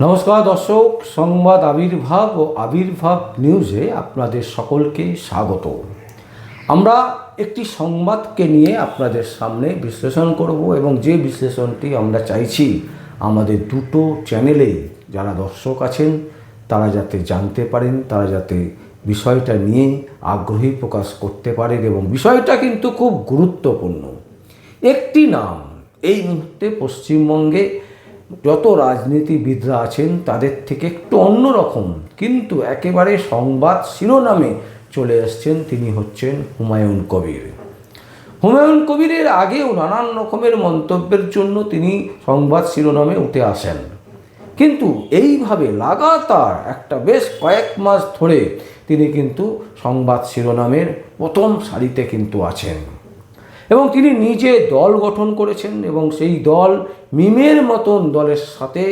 নমস্কার দর্শক, সংবাদ আবির্ভাব ও আবির্ভাব নিউজে আপনাদের সকলকে স্বাগত। আমরা একটি সংবাদকে নিয়ে আপনাদের সামনে বিশ্লেষণ করব এবং যে বিশ্লেষণটি আমরা চাইছি আমাদের দুটো চ্যানেলে যারা দর্শক আছেন তারা যাতে জানতে পারেন, তারা যাতে বিষয়টা নিয়ে আগ্রহী প্রকাশ করতে পারেন। এবং বিষয়টা কিন্তু খুব গুরুত্বপূর্ণ। একটি নাম এই মুহূর্তে পশ্চিমবঙ্গে যত রাজনীতিবিদরা আছেন তাদের থেকে একটু অন্যরকম, কিন্তু একেবারে সংবাদ শিরোনামে চলে আসছেন। তিনি হচ্ছেন হুমায়ুন কবির। হুমায়ুন কবিরের আগেও নানান রকমের মন্তব্যের জন্য তিনি সংবাদ শিরোনামে উঠে আসেন, কিন্তু এইভাবে লাগাতার একটা বেশ কয়েক মাস ধরে তিনি কিন্তু সংবাদ শিরোনামের প্রথম সারিতে কিন্তু আছেন। এবং তিনি নিজে দল গঠন করেছেন এবং সেই দল মিমের মতন দলের সাথে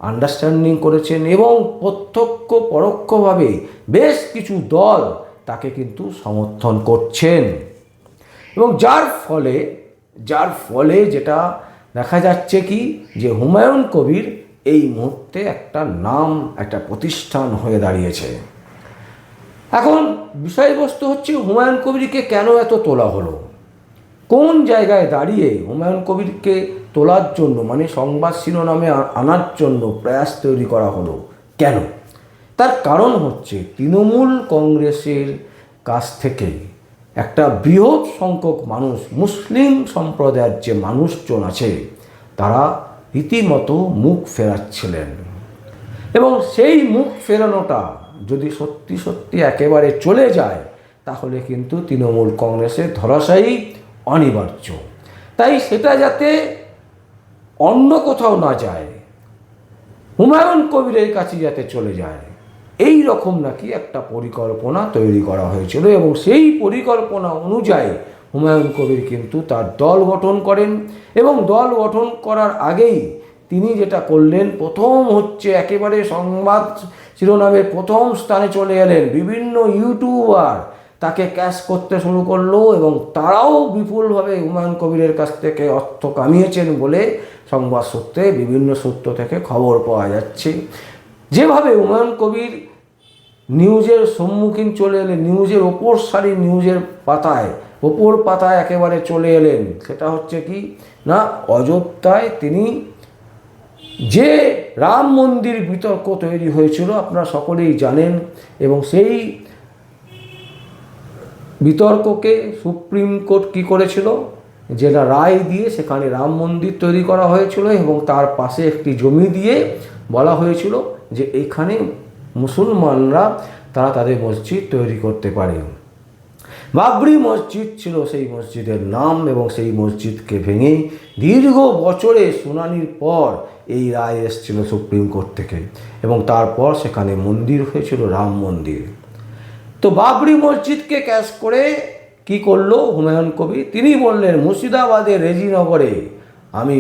আন্ডারস্ট্যান্ডিং করেছেন এবং প্রত্যক্ষ পরোক্ষভাবে বেশ কিছু দল তাকে কিন্তু সমর্থন করছেন। এবং যার ফলে যেটা দেখা যাচ্ছে কি, যে হুমায়ুন কবির এই মুহূর্তে একটা নাম, একটা প্রতিষ্ঠান হয়ে দাঁড়িয়েছে। এখন বিষয়বস্তু হচ্ছে হুমায়ুন কবিরকে কেন এত তোলা হলো, কোন জায়গায় দাঁড়িয়ে হুমায়ুন কবিরকে তোলার জন্য, মানে সংবাদ শিরোনামে আনার জন্য প্রয়াস তৈরি করা হলো কেন? তার কারণ হচ্ছে তৃণমূল কংগ্রেসের কাছ থেকে একটা বৃহৎ সংখ্যক মানুষ, মুসলিম সম্প্রদায়ের যে মানুষজন আছে, তারা রীতিমতো মুখ ফেরাচ্ছিলেন। এবং সেই মুখ ফেরানোটা যদি সত্যি সত্যি একেবারে চলে যায় তাহলে কিন্তু তৃণমূল কংগ্রেসের ধরাশায়ী অনিবার্য। তাই সেটা যাতে অন্য কোথাও না যায়, হুমায়ুন কবিরের কাছে যাতে চলে যায়, এই রকম নাকি একটা পরিকল্পনা তৈরি করা হয়েছিল। এবং সেই পরিকল্পনা অনুযায়ী হুমায়ুন কবির কিন্তু তার দল গঠন করেন। এবং দল গঠন করার আগেই তিনি যেটা করলেন, প্রথম হচ্ছে একেবারে সংবাদ শিরোনামের প্রথম স্থানে চলে এলেন। বিভিন্ন ইউটিউবার তাকে ক্যাশ করতে শুরু করলো এবং তারাও বিপুলভাবে হুমায়ুন কবিরের কাছ থেকে অর্থ কামিয়েছেন বলে সংবাদ সূত্রে, বিভিন্ন সূত্র থেকে খবর পাওয়া যাচ্ছে। যেভাবে হুমায়ুন কবির নিউজের সম্মুখীন চলে এলেন, নিউজের ওপর সারি, নিউজের ওপর পাতায় একেবারে চলে এলেন, সেটা হচ্ছে কি না, অযোধ্যায় তিনি যে রাম মন্দির বিতর্ক তৈরি হয়েছিল আপনারা সকলেই জানেন। এবং সেই বিতর্ককে সুপ্রিম কোর্ট কী করেছিল, যেটা রায় দিয়ে সেখানে রাম মন্দির তৈরি করা হয়েছিল এবং তার পাশে একটি জমি দিয়ে বলা হয়েছিল যে এখানে মুসলমানরা তারা তাদের মসজিদ তৈরি করতে পারে। বাবরি মসজিদ ছিল সেই মসজিদের নাম এবং সেই মসজিদকে ভেঙে দীর্ঘ বছরের শুনানির পর এই রায় এসেছিল সুপ্রিম কোর্ট থেকে এবং তারপর সেখানে মন্দির হয়েছিল রাম মন্দির। তো বাবরি মসজিদকে ক্যাশ করে কি করলো হুমায়ুন কবির, তিনি বললেন মুর্শিদাবাদের রেজিনগরে আমি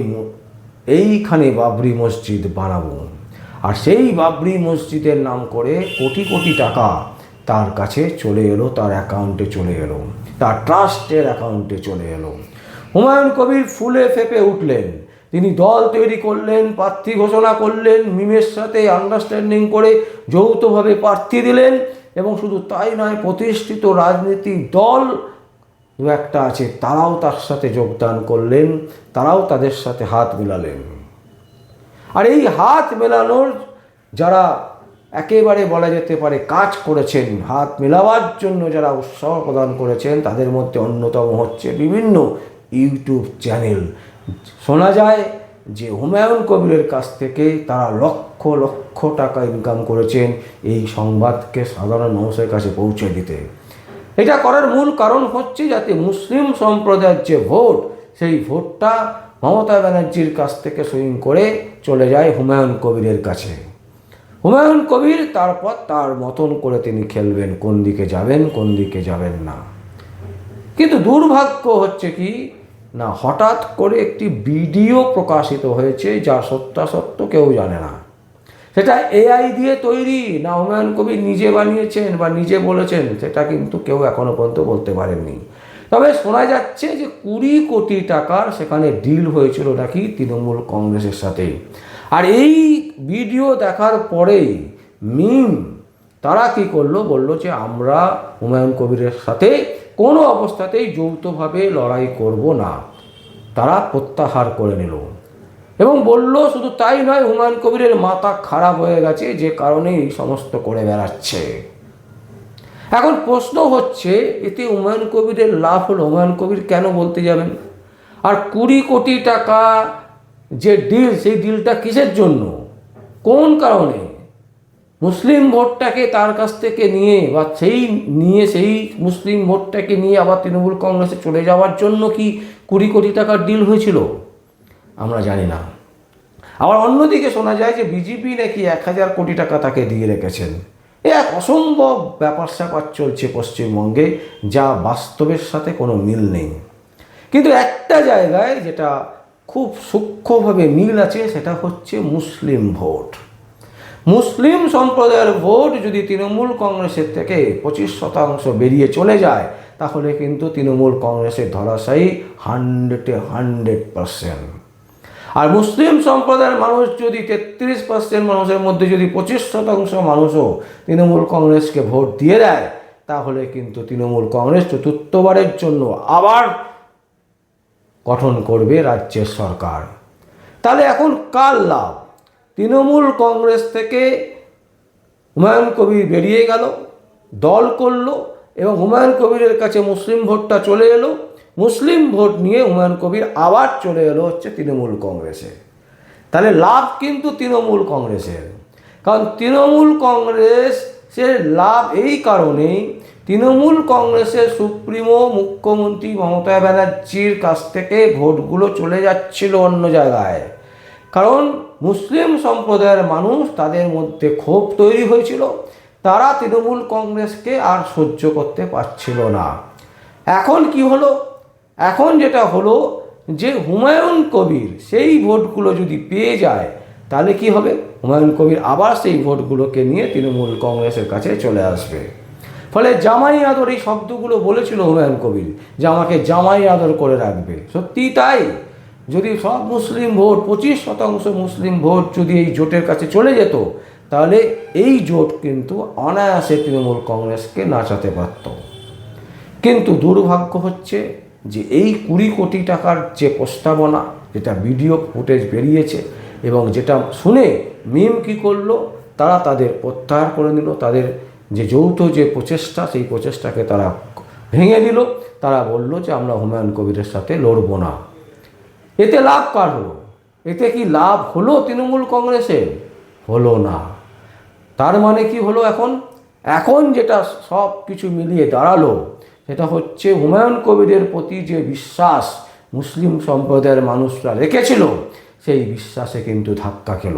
এইখানে বাবরি মসজিদ বানাবো। আর সেই বাবরি মসজিদের নাম করে কোটি কোটি টাকা তার কাছে চলে এলো, তার অ্যাকাউন্টে চলে এলো, তার ট্রাস্টের অ্যাকাউন্টে চলে এলো। হুমায়ুন কবির ফুলে ফেঁপে উঠলেন। তিনি দল তৈরি করলেন, প্রার্থী ঘোষণা করলেন, মিমের সাথে আন্ডারস্ট্যান্ডিং করে যৌথভাবে প্রার্থী দিলেন। এবং শুধু তাই নয়, প্রতিষ্ঠিত রাজনৈতিক দল দু একটা আছে তারাও তার সাথে যোগদান করলেন, তারাও তাদের সাথে হাত মেলালেন। আর এই হাত মেলানোর যারা একেবারে বলা যেতে পারে কাজ করেছেন, হাত মেলাবার জন্য যারা উৎসাহ প্রদান করেছেন, তাদের মধ্যে অন্যতম হচ্ছে বিভিন্ন ইউটিউব চ্যানেল। শোনা যায় যে হুমায়ুন কবিরের কাছ থেকে তারা লক্ষ লক্ষ টাকা ইনকাম করেছেন এই সংবাদকে সাধারণ মানুষের কাছে পৌঁছে দিতে। এটা করার মূল কারণ হচ্ছে যাতে মুসলিম সম্প্রদায়ের যে ভোট, সেই ভোটটা মমতা ব্যানার্জির কাছ থেকে সুইং করে চলে যায় হুমায়ুন কবিরের কাছে। হুমায়ুন কবির তারপর তার মতন করে তিনি খেলবেন, কোন দিকে যাবেন কোন দিকে যাবেন না। কিন্তু দুর্ভাগ্য হচ্ছে কি না, হঠাৎ করে একটি ভিডিও প্রকাশিত হয়েছে যার সত্যাসত্য কেউ জানে না। সেটা এআই দিয়ে তৈরি না হুমায়ুন কবির নিজে বানিয়েছেন বা নিজে বলেছেন, সেটা কিন্তু কেউ এখনো পর্যন্ত বলতে পারেননি। তবে শোনা যাচ্ছে যে 20 কোটি টাকার সেখানে ডিল হয়েছিল নাকি তৃণমূল কংগ্রেসের সাথে। আর এই ভিডিও দেখার পরেই মিম তারা কি করলো, বলল যে আমরা হুমায়ুন কবিরের সাথে কোনো অবস্থাতেই যৌথভাবে লড়াই করব না। তারা প্রত্যাহার করে নিল এবং বলল শুধু তাই নয়, হুমায়ুন কবিরের মাথা খারাপ হয়ে গেছে যে কারণে এই সমস্ত করে বেড়াচ্ছে। এখন প্রশ্ন হচ্ছে এতে হুমায়ুন কবিরের লাভ হলো, হুমায়ুন কবির কেন বলতে যাবেন? আর 20 কোটি টাকা যে ডিল, সেই ডিলটা কিসের জন্য, কোন কারণে? মুসলিম ভোটটাকে তার কাছ থেকে নিয়ে বা সেই মুসলিম ভোটটাকে নিয়ে আবার তৃণমূল কংগ্রেসে চলে যাওয়ার জন্য কি 20 কোটি টাকার ডিল হয়েছিল? আমরা জানি না। আবার অন্যদিকে শোনা যায় যে বিজেপি নাকি 1000 কোটি টাকা তাকে দিয়ে রেখেছেন। এক অসম্ভব ব্যাপার স্যাপার চলছে পশ্চিমবঙ্গে, যা বাস্তবের সাথে কোনো মিল নেই। কিন্তু একটা জায়গায় যেটা খুব সূক্ষ্মভাবে মিল আছে, সেটা হচ্ছে মুসলিম ভোট। মুসলিম সম্প্রদায়ের ভোট যদি তৃণমূল কংগ্রেসের থেকে 25% বেরিয়ে চলে যায়, তাহলে কিন্তু তৃণমূল কংগ্রেসের ধরাশায়ী 100% আর মুসলিম সম্প্রদায়ের মানুষ যদি 33% মানুষের মধ্যে যদি 25% মানুষও তৃণমূল কংগ্রেসকে ভোট দিয়ে দেয়, তাহলে কিন্তু তৃণমূল কংগ্রেস চতুর্থবারের জন্য আবার গঠন করবে রাজ্যের সরকার। তাহলে এখন কার লাভ? তৃণমূল কংগ্রেস থেকে হুমায়ুন কবির বেরিয়ে গেল, দল করলো এবং হুমায়ুন কবিরের কাছে মুসলিম ভোটটা চলে এলো। মুসলিম ভোট নিয়ে হুমায়ুন কবির আবার চলে এলো হচ্ছে তৃণমূল কংগ্রেসে। তাহলে লাভ কিন্তু তৃণমূল কংগ্রেসের, কারণ তৃণমূল কংগ্রেসের লাভ এই কারণেই, তৃণমূল কংগ্রেসের সুপ্রিমো মুখ্যমন্ত্রী মমতা ব্যানার্জির কাছ থেকে ভোটগুলো চলে যাচ্ছিল অন্য জায়গায়। কারণ মুসলিম সম্প্রদায়ের মানুষ, তাদের মধ্যে ক্ষোভ তৈরি হয়েছিল, তারা তৃণমূল কংগ্রেসকে আর সহ্য করতে পারছিল না। এখন কি হলো? এখন যেটা হলো যে হুমায়ুন কবির সেই ভোটগুলো যদি পেয়ে যায়, তাহলে কি হবে? হুমায়ুন কবির আবার সেই ভোটগুলোকে নিয়ে তৃণমূল কংগ্রেসের কাছে চলে আসবে। ফলে জামাই আদর, এই শব্দগুলো বলেছিল হুমায়ুন কবির যে আমাকে জামাই আদর করে রাখবে। সত্যি তাই। যদি সব মুসলিম ভোট, 25% মুসলিম ভোট যদি এই জোটের কাছে চলে যেত, তাহলে এই জোট কিন্তু অনায়াসে তৃণমূল কংগ্রেসকে নাচাতে পারত। কিন্তু দুর্ভাগ্য হচ্ছে যে এই 20 কোটি টাকার যে প্রস্তাবনা, যেটা ভিডিও ফুটেজ বেরিয়েছে এবং যেটা শুনে মিম কি করলো, তারা তাদের প্রত্যাহার করে নিল। তাদের যে যৌথ যে প্রচেষ্টা, সেই প্রচেষ্টাকে তারা ভেঙে দিল। তারা বলল যে আমরা হুমায়ুন কবিরের সাথে লড়ব না। এতে লাভ কার হলো? এতে কি লাভ হলো তৃণমূল কংগ্রেসের? হলো না। তার মানে কি হলো? এখন যেটা সব কিছু মিলিয়ে দাঁড়ালো, সেটা হচ্ছে হুমায়ুন কবিরের প্রতি যে বিশ্বাস মুসলিম সম্প্রদায়ের মানুষরা রেখেছিল, সেই বিশ্বাসে কিন্তু ধাক্কা খেল।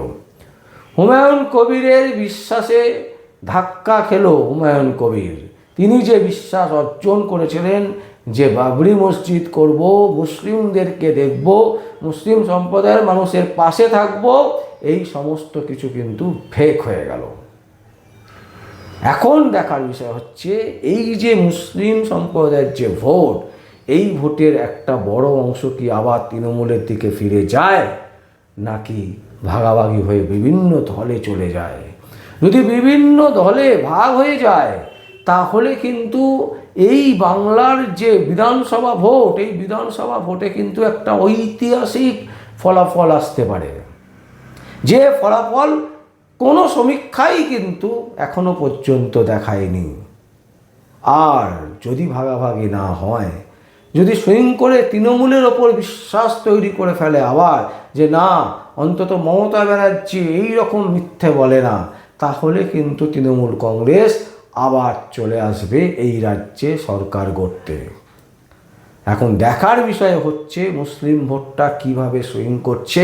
হুমায়ুন কবিরের বিশ্বাসে ধাক্কা খেল হুমায়ুন কবির। তিনি যে বিশ্বাস অর্জন করেছিলেন যে বাবরি মসজিদ করব, মুসলিমদেরকে দেখব, মুসলিম সম্প্রদায়ের মানুষের পাশে থাকব, এই সমস্ত কিছু কিন্তু ফেক হয়ে গেল। এখন দেখার বিষয় হচ্ছে এই যে মুসলিম সম্প্রদায়ের যে ভোট, এই ভোটের একটা বড় অংশ কি আবার তৃণমূলের দিকে ফিরে যায়, নাকি ভাগাভাগি হয়ে বিভিন্ন দলে চলে যায়? যদি বিভিন্ন দলে ভাগ হয়ে যায়, তাহলে কিন্তু এই বাংলার যে বিধানসভা ভোট, এই বিধানসভা ভোটে কিন্তু একটা ঐতিহাসিক ফলাফল আসতে পারে, যে ফলাফল কোনো সমীক্ষাই কিন্তু এখনো পর্যন্ত দেখায়নি। আর যদি ভাগাভাগি না হয়, যদি সুইং করে তৃণমূলের ওপর বিশ্বাস তৈরি করে ফেলে আবার যে না, অন্তত মমতা ব্যানার্জি এই রকম মিথ্যে বলে না, তাহলে কিন্তু তৃণমূল কংগ্রেস আবার চলে আসবে এই রাজ্যে সরকার গড়তে। এখন দেখার বিষয় হচ্ছে মুসলিম ভোটটা কিভাবে সুইং করছে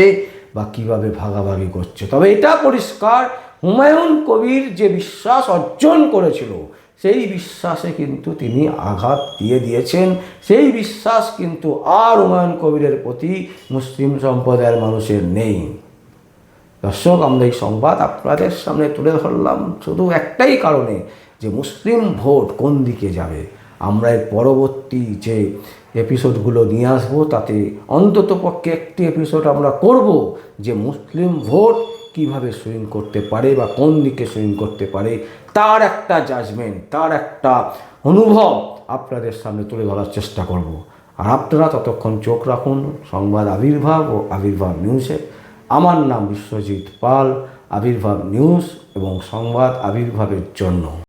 বা কিভাবে ভাগাভাগি করছে। তবে এটা পরিষ্কার, হুমায়ুন কবির যে বিশ্বাস অর্জন করেছিল, সেই বিশ্বাসে কিন্তু তিনি আঘাত দিয়ে দিয়েছেন। সেই বিশ্বাস কিন্তু আর হুমায়ুন কবিরের প্রতি মুসলিম সম্প্রদায়ের মানুষের নেই। দর্শক, আমরা এই সংবাদ আপনাদের সামনে তুলে ধরলাম শুধু একটাই কারণে, যে মুসলিম ভোট কোন দিকে যাবে। আমরা এর পরবর্তী যে এপিসোডগুলো নিয়ে আসবো, তাতে অন্ততপক্ষে একটি এপিসোড আমরা করব যে মুসলিম ভোট কিভাবে সুইং করতে পারে বা কোন দিকে সুইং করতে পারে, তার একটা জাজমেন্ট, তার একটা অনুভব আপনাদের সামনে তুলে ধরার চেষ্টা করব। আর আপনারা ততক্ষণ চোখ রাখুন সংবাদ আবির্ভাব ও আবির্ভাব নিউজে। আমার নাম বিশ্বজিৎ পাল, আবির্ভাব নিউজ এবং সংবাদ আবির্ভাবের জন্য।